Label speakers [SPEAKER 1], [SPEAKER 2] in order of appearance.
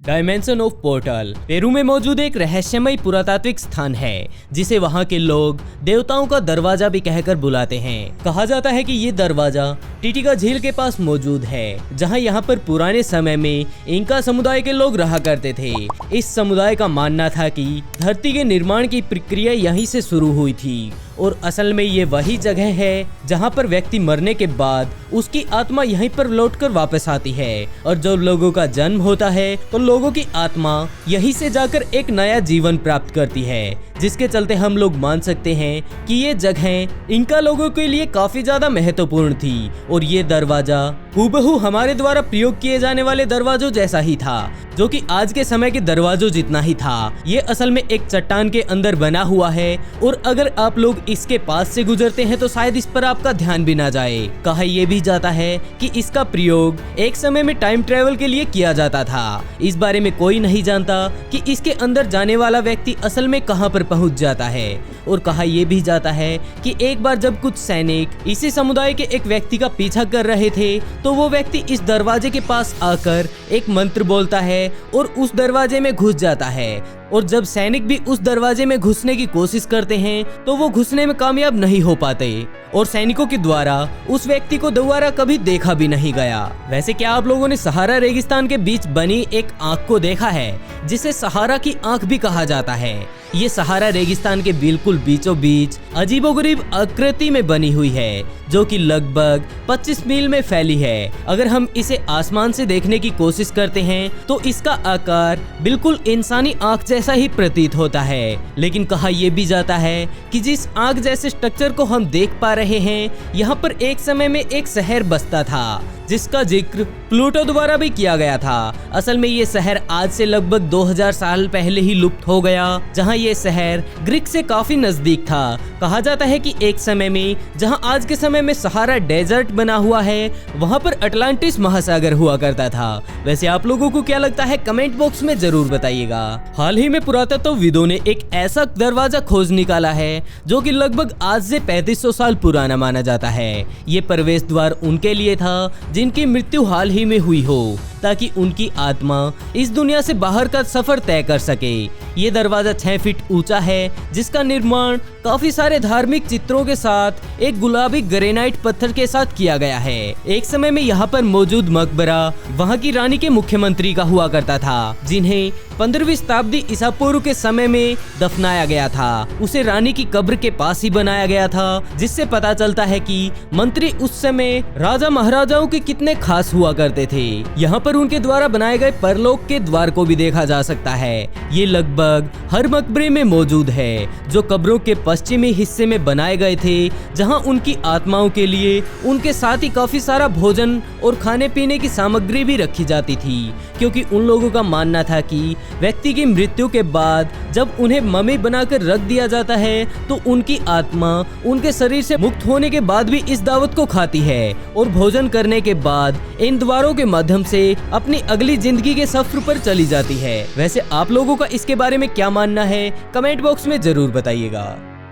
[SPEAKER 1] Dimension of portal Peru में मौजूद एक रहस्यमय पुरातात्विक स्थान है जिसे वहां के लोग देवताओं का दरवाजा भी कहकर बुलाते हैं। कहा जाता है कि ये दरवाजा टिटिका झील के पास मौजूद है, जहां यहाँ पर पुराने समय में इंका समुदाय के लोग रहा करते थे। इस समुदाय का मानना था कि धरती के निर्माण की प्रक्रिया यहीं से शुरू हुई थी और असल में ये वही जगह है जहाँ पर व्यक्ति मरने के बाद उसकी आत्मा यहीं पर लौटकर वापस आती है और जब लोगों का जन्म होता है तो लोगों की आत्मा यहीं से जाकर एक नया जीवन प्राप्त करती है, जिसके चलते हम लोग मान सकते हैं कि ये जगह इंका लोगों के लिए काफी ज्यादा महत्वपूर्ण थी और ये दरवाजा हूबहू हमारे द्वारा प्रयोग किए जाने वाले दरवाजों जैसा ही था, जो कि आज के समय के दरवाजों जितना ही था। ये असल में एक चट्टान के अंदर बना हुआ है और अगर आप लोग इसके पास से गुजरते हैं तो शायद इस पर आपका ध्यान भी ना जाए। कहा यह भी जाता है कि इसका प्रयोग एक समय में टाइम ट्रेवल के लिए किया जाता था। इस बारे में कोई नहीं जानता कि इसके अंदर जाने वाला व्यक्ति असल में कहां पर पहुंच जाता है। और कहा यह भी जाता है कि एक बार जब कुछ सैनिक इसी समुदाय के एक व्यक्ति का पीछा कर रहे थे तो वो व्यक्ति इस दरवाजे के पास आकर एक मंत्र बोलता है और उस दरवाजे में घुस जाता है। और जब सैनिक भी उस दरवाजे में घुसने की कोशिश करते हैं तो वो घुसने में कामयाब नहीं हो पाते और सैनिकों के द्वारा उस व्यक्ति को दोबारा कभी देखा भी नहीं गया। वैसे क्या आप लोगों ने सहारा रेगिस्तान के बीच बनी एक आंख को देखा है, जिसे सहारा की आंख भी कहा जाता है? ये सहारा रेगिस्तान के बिल्कुल बीचों बीच अजीबोगरीब आकृति में बनी हुई है, जो कि लगभग 25 मील में फैली है। अगर हम इसे आसमान से देखने की कोशिश करते हैं तो इसका आकार बिल्कुल इंसानी आंख जैसा ही प्रतीत होता है। लेकिन कहा यह भी जाता है कि जिस आंख जैसे स्ट्रक्चर को हम देख पा रहे हैं, यहाँ पर एक समय में एक शहर बसता था जिसका जिक्र प्लूटो द्वारा भी किया गया था। असल में ये शहर आज से लगभग 2000 साल पहले ही लुप्त हो गया, जहां ये शहर ग्रीक से काफी नजदीक था। कहा जाता है कि एक समय में जहां आज के समय में सहारा डेजर्ट बना हुआ है, वहां पर अटलांटिस महासागर हुआ करता था। वैसे आप लोगों को क्या लगता है, कमेंट बॉक्स में जरूर बताइएगा। हाल ही में पुरातत्वविदों ने एक ऐसा दरवाजा खोज निकाला है जो कि लगभग आज से 3500 साल पुराना माना जाता है। ये प्रवेश द्वार उनके लिए था जिनकी मृत्यु हाल ही में हुई हो, ताकि उनकी आत्मा इस दुनिया से बाहर का सफर तय कर सके। ये दरवाजा 6 फीट ऊंचा है, जिसका निर्माण काफी सारे धार्मिक चित्रों के साथ एक गुलाबी ग्रेनाइट पत्थर के साथ किया गया है। एक समय में यहाँ पर मौजूद मकबरा वहाँ की रानी के मुख्यमंत्री का हुआ करता था, जिन्हें 15वीं शताब्दी ईसा पूर्व के समय में दफनाया गया था। उसे रानी की कब्र के पास ही बनाया गया था, जिससे पता चलता है कि मंत्री उस समय राजा महाराजाओं के कितने खास हुआ करते थे। यहाँ पर उनके द्वारा बनाए गए परलोक के द्वार को भी देखा जा सकता है। ये लगभग हर मकबरे में मौजूद है, जो कब्रों के पश्चिमी हिस्से में बनाए गए थे, जहाँ उनकी आत्माओं के लिए उनके साथ ही काफी सारा भोजन और खाने पीने की सामग्री भी रखी जाती थी, क्योंकि उन लोगों का मानना था कि व्यक्ति की मृत्यु के बाद जब उन्हें मम्मी बनाकर रख दिया जाता है तो उनकी आत्मा उनके शरीर से मुक्त होने के बाद भी इस दावत को खाती है और भोजन करने के बाद इन द्वारों के माध्यम से अपनी अगली जिंदगी के सफर पर चली जाती है। वैसे आप लोगों का इसके बारे में क्या मानना है, कमेंट बॉक्स में जरूर बताइएगा।